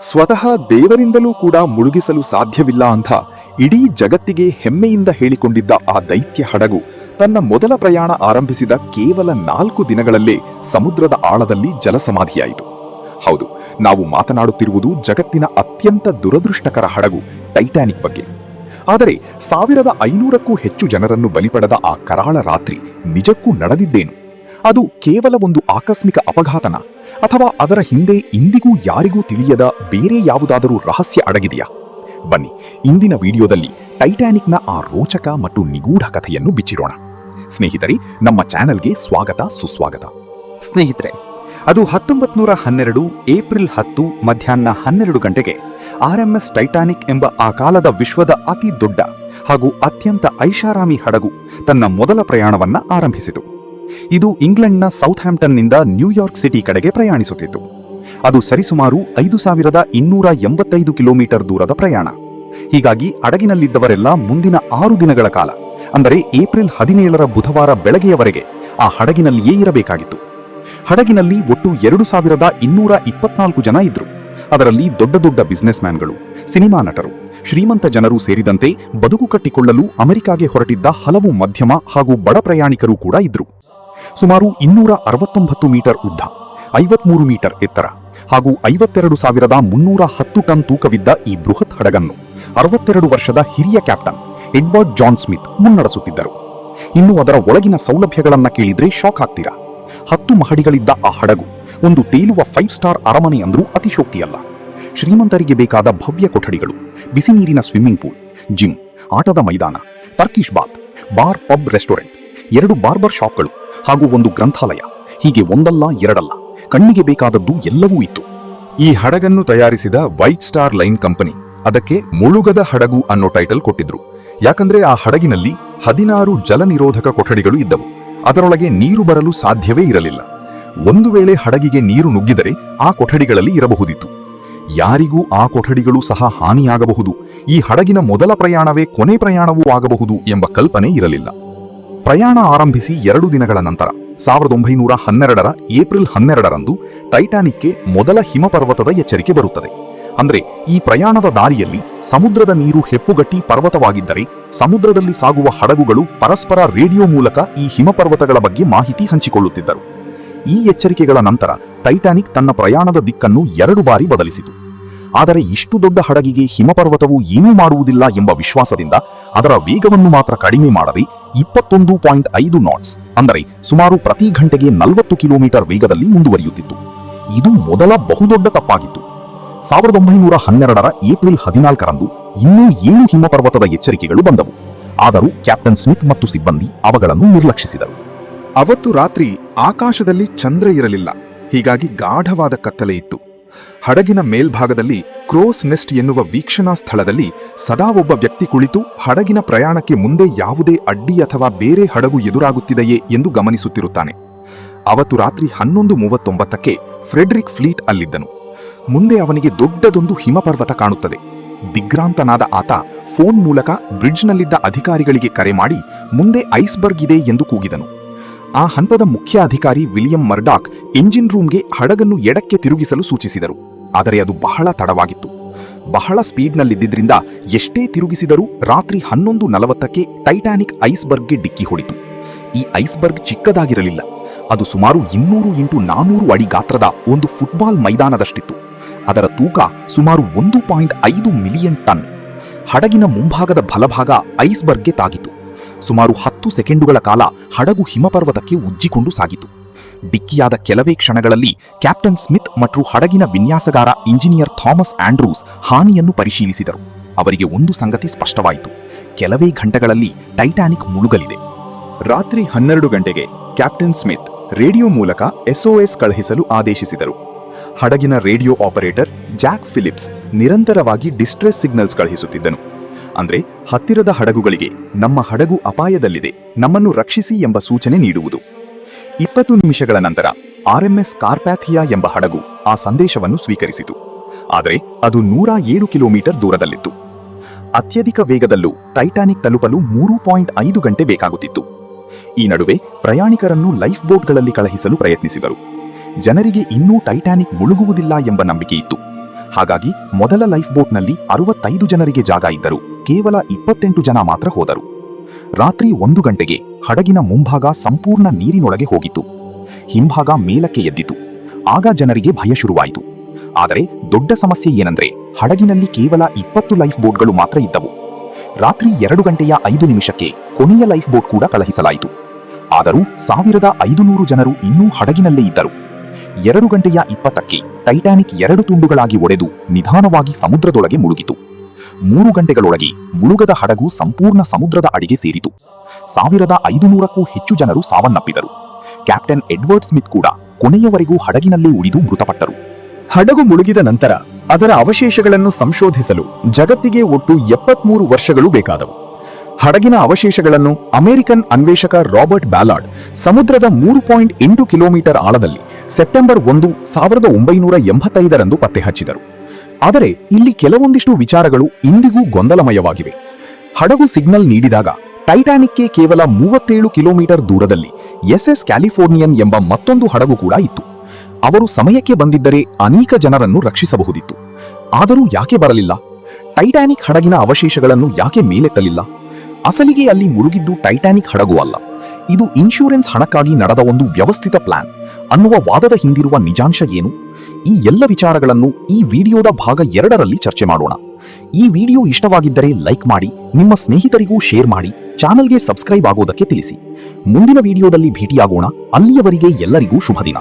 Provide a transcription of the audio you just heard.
ಸ್ವತಃ ದೇವರಿಂದಲೂ ಕೂಡ ಮುಳುಗಿಸಲು ಸಾಧ್ಯವಿಲ್ಲ ಅಂತ ಇಡೀ ಜಗತ್ತಿಗೆ ಹೆಮ್ಮೆಯಿಂದ ಹೇಳಿಕೊಂಡಿದ್ದ ಆ ದೈತ್ಯ ಹಡಗು ತನ್ನ ಮೊದಲ ಪ್ರಯಾಣ ಆರಂಭಿಸಿದ ಕೇವಲ 4 ದಿನಗಳಲ್ಲೇ ಸಮುದ್ರದ ಆಳದಲ್ಲಿ ಜಲಸಮಾಧಿಯಾಯಿತು. ಹೌದು, ನಾವು ಮಾತನಾಡುತ್ತಿರುವುದು ಜಗತ್ತಿನ ಅತ್ಯಂತ ದುರದೃಷ್ಟಕರ ಹಡಗು ಟೈಟಾನಿಕ್ ಬಗ್ಗೆ. ಆದರೆ 1500ಕ್ಕೂ ಹೆಚ್ಚು ಜನರನ್ನು ಬಲಿಪಡೆದ ಆ ಕರಾಳ ರಾತ್ರಿ ನಿಜಕ್ಕೂ ನಡೆದಿದ್ದೇನು? ಅದು ಕೇವಲ ಒಂದು ಆಕಸ್ಮಿಕ ಅಪಘಾತನ, ಅಥವಾ ಅದರ ಹಿಂದೆ ಇಂದಿಗೂ ಯಾರಿಗೂ ತಿಳಿಯದ ಬೇರೆ ಯಾವುದಾದರೂ ರಹಸ್ಯ ಅಡಗಿದೆಯಾ? ಬನ್ನಿ, ಇಂದಿನ ವಿಡಿಯೋದಲ್ಲಿ ಟೈಟಾನಿಕ್ನ ಆ ರೋಚಕ ಮತ್ತು ನಿಗೂಢ ಕಥೆಯನ್ನು ಬಿಚ್ಚಿಡೋಣ. ಸ್ನೇಹಿತರೆ, ನಮ್ಮ ಚಾನೆಲ್ಗೆ ಸ್ವಾಗತ ಸುಸ್ವಾಗತ. ಸ್ನೇಹಿತರೆ, ಅದು 1912 ಏಪ್ರಿಲ್ 10 ಮಧ್ಯಾಹ್ನ 12 ಗಂಟೆಗೆ RMS ಟೈಟಾನಿಕ್ ಎಂಬ ಆ ಕಾಲದ ವಿಶ್ವದ ಅತಿ ದೊಡ್ಡ ಹಾಗೂ ಅತ್ಯಂತ ಐಷಾರಾಮಿ ಹಡಗು ತನ್ನ ಮೊದಲ ಪ್ರಯಾಣವನ್ನ ಆರಂಭಿಸಿತು. ಇದು ಇಂಗ್ಲೆಂಡ್ನ ಸೌಥ್ಯಾಂಪ್ಟನ್ನಿಂದ ನ್ಯೂಯಾರ್ಕ್ ಸಿಟಿ ಕಡೆಗೆ ಪ್ರಯಾಣಿಸುತ್ತಿತ್ತು. ಅದು ಸರಿಸುಮಾರು 5285 ಕಿಲೋಮೀಟರ್ ದೂರದ ಪ್ರಯಾಣ. ಹೀಗಾಗಿ ಹಡಗಿನಲ್ಲಿದ್ದವರೆಲ್ಲ ಮುಂದಿನ 6 ದಿನಗಳ ಕಾಲ, ಅಂದರೆ ಏಪ್ರಿಲ್ 17ರ ಬುಧವಾರ ಬೆಳಗ್ಗೆಯವರೆಗೆ ಆ ಹಡಗಿನಲ್ಲಿಯೇ ಇರಬೇಕಾಗಿತ್ತು. ಹಡಗಿನಲ್ಲಿ ಒಟ್ಟು 2224 ಜನ ಇದ್ರು. ಅದರಲ್ಲಿ ದೊಡ್ಡ ದೊಡ್ಡ ಬಿಸಿನೆಸ್ ಮ್ಯಾನ್ಗಳು, ಸಿನಿಮಾ ನಟರು, ಶ್ರೀಮಂತ ಜನರು ಸೇರಿದಂತೆ ಬದುಕು ಕಟ್ಟಿಕೊಳ್ಳಲು ಅಮೆರಿಕಾಗೆ ಹೊರಟಿದ್ದ ಹಲವು ಮಧ್ಯಮ ಹಾಗೂ ಬಡ ಪ್ರಯಾಣಿಕರು ಕೂಡ ಇದ್ರು. ಸುಮಾರು 269 ಮೀಟರ್ ಉದ್ದ, 53 ಮೀಟರ್ ಎತ್ತರ ಹಾಗೂ 52,310 ಟನ್ ತೂಕವಿದ್ದ ಈ ಬೃಹತ್ ಹಡಗನ್ನು 62 ವರ್ಷದ ಹಿರಿಯ ಕ್ಯಾಪ್ಟನ್ ಎಡ್ವರ್ಡ್ ಜಾನ್ ಸ್ಮಿತ್ ಮುನ್ನಡೆಸುತ್ತಿದ್ದರು. ಇನ್ನು ಅದರ ಒಳಗಿನ ಸೌಲಭ್ಯಗಳನ್ನ ಕೇಳಿದ್ರೆ ಶಾಕ್ ಆಗ್ತೀರಾ. 10 ಮಹಡಿಗಳಿದ್ದ ಆ ಹಡಗು ಒಂದು ತೇಲುವ 5 ಸ್ಟಾರ್ ಅರಮನೆ ಅಂದ್ರೂ ಅತಿಶೋಕ್ತಿಯಲ್ಲ. ಶ್ರೀಮಂತರಿಗೆ ಬೇಕಾದ ಭವ್ಯ ಕೊಠಡಿಗಳು, ಬಿಸಿ ನೀರಿನ ಸ್ವಿಮ್ಮಿಂಗ್ ಪೂಲ್, ಜಿಮ್, ಆಟದ ಮೈದಾನ, Turkish bath, bar, pub, restaurant, 2 barber ಶಾಪ್ಗಳು ಹಾಗೂ ಒಂದು ಗ್ರಂಥಾಲಯ, ಹೀಗೆ ಒಂದಲ್ಲ ಎರಡಲ್ಲ, ಕಣ್ಣಿಗೆ ಬೇಕಾದದ್ದು ಎಲ್ಲವೂ ಇತ್ತು. ಈ ಹಡಗನ್ನು ತಯಾರಿಸಿದ ವೈಟ್ ಸ್ಟಾರ್ ಲೈನ್ ಕಂಪನಿ ಅದಕ್ಕೆ ಮುಳುಗದ ಹಡಗು ಅನ್ನೋ ಟೈಟಲ್ ಕೊಟ್ಟಿದ್ರು. ಯಾಕಂದ್ರೆ ಆ ಹಡಗಿನಲ್ಲಿ 16 ಜಲ ನಿರೋಧಕ ಕೊಠಡಿಗಳು ಇದ್ದವು. ಅದರೊಳಗೆ ನೀರು ಬರಲು ಸಾಧ್ಯವೇ ಇರಲಿಲ್ಲ. ಒಂದು ವೇಳೆ ಹಡಗಿಗೆ ನೀರು ನುಗ್ಗಿದರೆ ಆ ಕೊಠಡಿಗಳಲ್ಲಿ ಇರಬಹುದಿತ್ತು. ಯಾರಿಗೂ ಆ ಕೊಠಡಿಗಳು ಸಹ ಹಾನಿಯಾಗಬಹುದು, ಈ ಹಡಗಿನ ಮೊದಲ ಪ್ರಯಾಣವೇ ಕೊನೆ ಪ್ರಯಾಣವೂ ಆಗಬಹುದು ಎಂಬ ಕಲ್ಪನೆ ಇರಲಿಲ್ಲ. ಪ್ರಯಾಣ ಆರಂಭಿಸಿ 2 ದಿನಗಳ ನಂತರ 1912ರ ಏಪ್ರಿಲ್ 12ರಂದು ಟೈಟಾನಿಕ್ಗೆ ಮೊದಲ ಹಿಮಪರ್ವತದ ಎಚ್ಚರಿಕೆ ಬರುತ್ತದೆ. ಅಂದ್ರೆ ಈ ಪ್ರಯಾಣದ ದಾರಿಯಲ್ಲಿ ಸಮುದ್ರದ ನೀರು ಹೆಪ್ಪುಗಟ್ಟಿ ಪರ್ವತವಾಗಿದ್ದರೆ ಸಮುದ್ರದಲ್ಲಿ ಸಾಗುವ ಹಡಗುಗಳು ಪರಸ್ಪರ ರೇಡಿಯೋ ಮೂಲಕ ಈ ಹಿಮಪರ್ವತಗಳ ಬಗ್ಗೆ ಮಾಹಿತಿ ಹಂಚಿಕೊಳ್ಳುತ್ತಿದ್ದರು. ಈ ಎಚ್ಚರಿಕೆಗಳ ನಂತರ ಟೈಟಾನಿಕ್ ತನ್ನ ಪ್ರಯಾಣದ ದಿಕ್ಕನ್ನು 2 ಬಾರಿ ಬದಲಿಸಿತು. ಆದರೆ ಇಷ್ಟು ದೊಡ್ಡ ಹಡಗಿಗೆ ಹಿಮಪರ್ವತವು ಏನೂ ಮಾಡುವುದಿಲ್ಲ ಎಂಬ ವಿಶ್ವಾಸದಿಂದ ಅದರ ವೇಗವನ್ನು ಮಾತ್ರ ಕಡಿಮೆ ಮಾಡದೆ 21.5 ನಾಟ್ಸ್, ಅಂದರೆ ಸುಮಾರು ಪ್ರತಿ ಗಂಟೆಗೆ 40 ಕಿಲೋಮೀಟರ್ ವೇಗದಲ್ಲಿ ಮುಂದುವರಿಯುತ್ತಿತ್ತು. ಇದು ಮೊದಲ ಬಹುದೊಡ್ಡ ತಪ್ಪಾಗಿತ್ತು. 1912ರ ಏಪ್ರಿಲ್ 14ರಂದು ಇನ್ನೂ 7 ಹಿಮಪರ್ವತದ ಎಚ್ಚರಿಕೆಗಳು ಬಂದವು. ಆದರೂ ಕ್ಯಾಪ್ಟನ್ ಸ್ಮಿತ್ ಮತ್ತು ಸಿಬ್ಬಂದಿ ಅವುಗಳನ್ನು ನಿರ್ಲಕ್ಷಿಸಿದರು. ಅವತ್ತು ರಾತ್ರಿ ಆಕಾಶದಲ್ಲಿ ಚಂದ್ರ ಇರಲಿಲ್ಲ. ಹೀಗಾಗಿ ಗಾಢವಾದ ಕತ್ತಲೆ ಇತ್ತು. ಹಡಗಿನ ಮೇಲ್ಭಾಗದಲ್ಲಿ ಕ್ರೋಸ್ ನೆಸ್ಟ್ ಎನ್ನುವ ವೀಕ್ಷಣಾ ಸ್ಥಳದಲ್ಲಿ ಸದಾ ಒಬ್ಬ ವ್ಯಕ್ತಿ ಕುಳಿತು ಹಡಗಿನ ಪ್ರಯಾಣಕ್ಕೆ ಮುಂದೆ ಯಾವುದೇ ಅಡ್ಡಿ ಅಥವಾ ಬೇರೆ ಹಡಗು ಎದುರಾಗುತ್ತಿದೆಯೇ ಎಂದು ಗಮನಿಸುತ್ತಿರುತ್ತಾನೆ. ಅವತ್ತು ರಾತ್ರಿ 11:39ಕ್ಕೆ ಫ್ರೆಡ್ರಿಕ್ ಫ್ಲೀಟ್ ಅಲ್ಲಿದ್ದನು. ಮುಂದೆ ಅವನಿಗೆ ದೊಡ್ಡದೊಂದು ಹಿಮಪರ್ವತ ಕಾಣುತ್ತದೆ. ದಿಗ್ರಾಂತನಾದ ಆತ ಫೋನ್ ಮೂಲಕ ಬ್ರಿಡ್ಜ್ನಲ್ಲಿದ್ದ ಅಧಿಕಾರಿಗಳಿಗೆ ಕರೆ ಮಾಡಿ ಮುಂದೆ ಐಸ್ಬರ್ಗ್ ಇದೆ ಎಂದು ಕೂಗಿದನು. ಆ ಹಂತದ ಮುಖ್ಯ ಅಧಿಕಾರಿ ವಿಲಿಯಂ ಮರ್ಡಾಕ್ ಎಂಜಿನ್ ರೂಮ್ಗೆ ಹಡಗನ್ನು ಎಡಕ್ಕೆ ತಿರುಗಿಸಲು ಸೂಚಿಸಿದರು. ಆದರೆ ಅದು ಬಹಳ ತಡವಾಗಿತ್ತು. ಬಹಳ ಸ್ಪೀಡ್ನಲ್ಲಿದ್ದರಿಂದ ಎಷ್ಟೇ ತಿರುಗಿಸಿದರೂ ರಾತ್ರಿ 11:40ಕ್ಕೆ ಟೈಟಾನಿಕ್ ಐಸ್ಬರ್ಗ್ಗೆ ಡಿಕ್ಕಿ ಹೊಡಿತು. ಈ ಐಸ್ಬರ್ಗ್ ಚಿಕ್ಕದಾಗಿರಲಿಲ್ಲ. ಅದು ಸುಮಾರು 200 x 400 ಅಡಿ ಗಾತ್ರದ ಒಂದು ಫುಟ್ಬಾಲ್ ಮೈದಾನದಷ್ಟಿತ್ತು. ಅದರ ತೂಕ ಸುಮಾರು 1.5 ಮಿಲಿಯನ್ ಟನ್. ಹಡಗಿನ ಮುಂಭಾಗದ ಬಲಭಾಗ ಐಸ್ಬರ್ಗ್ಗೆ ತಾಗಿತು. ಸುಮಾರು 10 ಸೆಕೆಂಡುಗಳ ಕಾಲ ಹಡಗು ಹಿಮಪರ್ವತಕ್ಕೆ ಉಜ್ಜಿಕೊಂಡು ಸಾಗಿತು. ಡಿಕ್ಕಿಯಾದ ಕೆಲವೇ ಕ್ಷಣಗಳಲ್ಲಿ ಕ್ಯಾಪ್ಟನ್ ಸ್ಮಿತ್ ಮತ್ತು ಹಡಗಿನ ವಿನ್ಯಾಸಗಾರ ಇಂಜಿನಿಯರ್ ಥಾಮಸ್ ಆಂಡ್ರೂಸ್ ಹಾನಿಯನ್ನು ಪರಿಶೀಲಿಸಿದರು. ಅವರಿಗೆ ಒಂದು ಸಂಗತಿ ಸ್ಪಷ್ಟವಾಯಿತು: ಕೆಲವೇ ಗಂಟೆಗಳಲ್ಲಿ ಟೈಟಾನಿಕ್ ಮುಳುಗಲಿದೆ. ರಾತ್ರಿ 12 ಗಂಟೆಗೆ ಕ್ಯಾಪ್ಟನ್ ಸ್ಮಿತ್ ರೇಡಿಯೋ ಮೂಲಕ SOS ಕಳುಹಿಸಲು ಆದೇಶಿಸಿದರು. ಹಡಗಿನ ರೇಡಿಯೋ ಆಪರೇಟರ್ ಜಾಕ್ ಫಿಲಿಪ್ಸ್ ನಿರಂತರವಾಗಿ ಡಿಸ್ಟ್ರೆಸ್ ಸಿಗ್ನಲ್ಸ್ ಕಳುಹಿಸುತ್ತಿದ್ದನು. ಅಂದ್ರೆ ಹತ್ತಿರದ ಹಡಗುಗಳಿಗೆ ನಮ್ಮ ಹಡಗು ಅಪಾಯದಲ್ಲಿದೆ, ನಮ್ಮನ್ನು ರಕ್ಷಿಸಿ ಎಂಬ ಸೂಚನೆ ನೀಡುವುದು. 20 ನಿಮಿಷಗಳ ನಂತರ RMS ಕಾರ್ಪ್ಯಾಥಿಯಾ ಎಂಬ ಹಡಗು ಆ ಸಂದೇಶವನ್ನು ಸ್ವೀಕರಿಸಿತು. ಆದರೆ ಅದು 107 ಕಿಲೋಮೀಟರ್ ದೂರದಲ್ಲಿತ್ತು. ಅತ್ಯಧಿಕ ವೇಗದಲ್ಲೂ ಟೈಟಾನಿಕ್ ತಲುಪಲು 3.5 ಗಂಟೆ ಬೇಕಾಗುತ್ತಿತ್ತು. ಈ ನಡುವೆ ಪ್ರಯಾಣಿಕರನ್ನು ಲೈಫ್ ಬೋಟ್ಗಳಲ್ಲಿ ಕಳುಹಿಸಲು ಪ್ರಯತ್ನಿಸಿದರು. ಜನರಿಗೆ ಇನ್ನೂ ಟೈಟಾನಿಕ್ ಮುಳುಗುವುದಿಲ್ಲ ಎಂಬ ನಂಬಿಕೆ ಇತ್ತು. ಹಾಗಾಗಿ ಮೊದಲ ಲೈಫ್ ಬೋಟ್ನಲ್ಲಿ 65 ಜನರಿಗೆ ಜಾಗ ಇದ್ದರು ಕೇವಲ 28 ಜನ ಮಾತ್ರ ಹೋದರು. ರಾತ್ರಿ 1 ಗಂಟೆಗೆ ಹಡಗಿನ ಮುಂಭಾಗ ಸಂಪೂರ್ಣ ನೀರಿನೊಳಗೆ ಹೋಗಿತ್ತು. ಹಿಂಭಾಗ ಮೇಲಕ್ಕೆ ಎದ್ದಿತು. ಆಗ ಜನರಿಗೆ ಭಯ ಶುರುವಾಯಿತು. ಆದರೆ ದೊಡ್ಡ ಸಮಸ್ಯೆ ಏನಂದ್ರೆ ಹಡಗಿನಲ್ಲಿ ಕೇವಲ 20 ಲೈಫ್ ಬೋಟ್ಗಳು ಮಾತ್ರ ಇದ್ದವು. ರಾತ್ರಿ 2 ಗಂಟೆಯ 5 ನಿಮಿಷಕ್ಕೆ ಕೊನೆಯ ಲೈಫ್ ಬೋಟ್ ಕೂಡ ಕಳುಹಿಸಲಾಯಿತು. ಆದರೂ 1500 ಜನರು ಇನ್ನೂ ಹಡಗಿನಲ್ಲೇ ಇದ್ದರು. 2 ಗಂಟೆಯ 20ಕ್ಕೆ ಟೈಟಾನಿಕ್ 2 ತುಂಡುಗಳಾಗಿ ಒಡೆದು ನಿಧಾನವಾಗಿ ಸಮುದ್ರದೊಳಗೆ ಮುಳುಗಿತು. 3 ಗಂಟೆಗಳೊಳಗೆ ಮುಳುಗದ ಹಡಗು ಸಂಪೂರ್ಣ ಸಮುದ್ರದ ಅಡಿಗೆ ಸೇರಿತು. 1500ಕ್ಕೂ ಹೆಚ್ಚು ಜನರು ಸಾವನ್ನಪ್ಪಿದರು. ಕ್ಯಾಪ್ಟನ್ ಎಡ್ವರ್ಡ್ ಸ್ಮಿತ್ ಕೂಡ ಕೊನೆಯವರೆಗೂ ಹಡಗಿನಲ್ಲೇ ಉಳಿದು ಮೃತಪಟ್ಟರು. ಹಡಗು ಮುಳುಗಿದ ನಂತರ ಅದರ ಅವಶೇಷಗಳನ್ನು ಸಂಶೋಧಿಸಲು ಜಗತ್ತಿಗೆ ಒಟ್ಟು 73 ವರ್ಷಗಳು ಬೇಕಾದವು. ಹಡಗಿನ ಅವಶೇಷಗಳನ್ನು ಅಮೆರಿಕನ್ ಅನ್ವೇಷಕ ರಾಬರ್ಟ್ ಬ್ಯಾಲಾರ್ಡ್ ಸಮುದ್ರದ 3.8 ಕಿಲೋಮೀಟರ್ ಆಳದಲ್ಲಿ ಸೆಪ್ಟೆಂಬರ್ 1, 1985ರಂದು ಪತ್ತೆ ಹಚ್ಚಿದರು. ಆದರೆ ಇಲ್ಲಿ ಕೆಲವೊಂದಿಷ್ಟು ವಿಚಾರಗಳು ಇಂದಿಗೂ ಗೊಂದಲಮಯವಾಗಿವೆ. ಹಡಗು ಸಿಗ್ನಲ್ ನೀಡಿದಾಗ ಟೈಟಾನಿಕ್ಗೆ ಕೇವಲ 37 ಕಿಲೋಮೀಟರ್ ದೂರದಲ್ಲಿ SS ಕ್ಯಾಲಿಫೋರ್ನಿಯನ್ ಎಂಬ ಮತ್ತೊಂದು ಹಡಗು ಕೂಡ ಇತ್ತು. ಅವರು ಸಮಯಕ್ಕೆ ಬಂದಿದ್ದರೆ ಅನೇಕ ಜನರನ್ನು ರಕ್ಷಿಸಬಹುದಿತ್ತು. ಆದರೂ ಯಾಕೆ ಬರಲಿಲ್ಲ? ಟೈಟಾನಿಕ್ ಹಡಗಿನ ಅವಶೇಷಗಳನ್ನು ಯಾಕೆ ಮೇಲೆತ್ತಲಿಲ್ಲ? ಅಸಲಿಗೆ ಅಲ್ಲಿ ಮುಳುಗಿದ್ದು ಟೈಟಾನಿಕ್ ಹಡಗು ಅಲ್ಲ, ಇದು ಇನ್ಶೂರೆನ್ಸ್ ಹಣಕ್ಕಾಗಿ ನಡೆದ ಒಂದು ವ್ಯವಸ್ಥಿತ ಪ್ಲಾನ್ ಅನ್ನುವ ವಾದದ ಹಿಂದಿರುವ ನಿಜಾಂಶ ಏನು? ಈ ಎಲ್ಲ ವಿಚಾರಗಳನ್ನು ಈ ವಿಡಿಯೋದ ಭಾಗ 2ರಲ್ಲಿ ಚರ್ಚೆ ಮಾಡೋಣ. ಈ ವಿಡಿಯೋ ಇಷ್ಟವಾಗಿದ್ದರೆ ಲೈಕ್ ಮಾಡಿ, ನಿಮ್ಮ ಸ್ನೇಹಿತರಿಗೂ ಶೇರ್ ಮಾಡಿ, ಚಾನೆಲ್ಗೆ ಸಬ್ಸ್ಕ್ರೈಬ್ ಆಗೋದಕ್ಕೆ ತಿಳಿಸಿ. ಮುಂದಿನ ವಿಡಿಯೋದಲ್ಲಿ ಭೇಟಿಯಾಗೋಣ. ಅಲ್ಲಿಯವರೆಗೆ ಎಲ್ಲರಿಗೂ ಶುಭ ದಿನ.